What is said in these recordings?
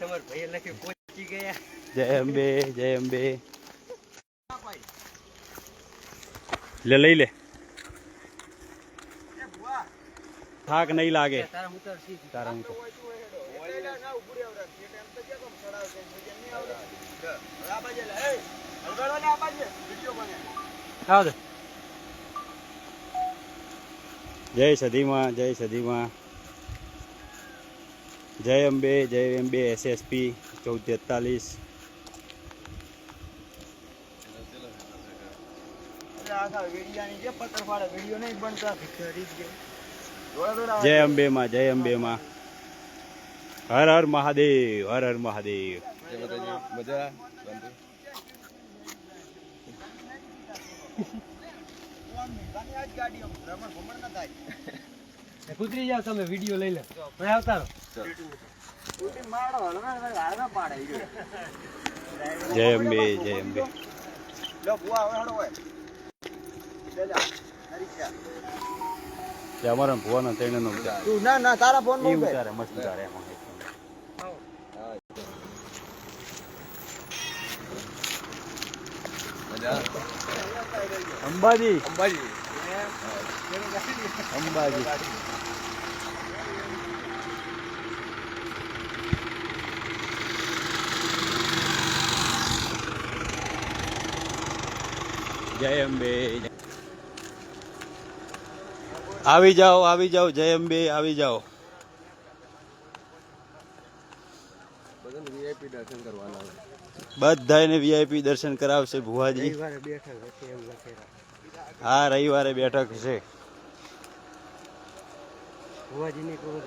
તમાર ભાઈ લખી પહોંચી ગયા. જય અંબે, જય અંબે. લે લઈ લે. થાક નહીં લાગે. તારા ઉતર. જય સદીમાં, જય સદીમાં. જય અંબે, જય અંબે. SSP 1443. જય અંબે માં, જય અંબે માં. હર હર મહાદેવ, હર હર મહાદેવ. કુતરી જાવ તમે, વિડીયો લઈ લો. આવતા રહો. જય અંબે, જય અંબે. અમારા ભુવાનો તેનો ના તારા ફોન મસ્ત ઉતારે એમાં. અંબાજી, અંબાજી, અંબાજી. જય અંબે. આવી જાઓ, આવી જાઓ. જય અંબે, આવી જાઓ. બધાને VIP દર્શન કરાવશે ભુવાજી. હા, રવિવારે બેઠક છે.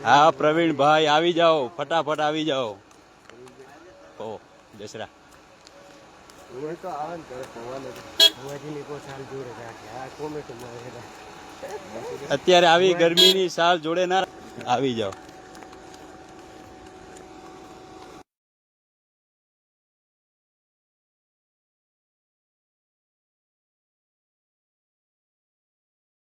હા પ્રવીણભાઈ, આવી જાઓ, ફટાફટ આવી જાઓ. ઓ દસરા અત્યારે આવી ગરમીની સાલ જોડે ના આવી જાઓ.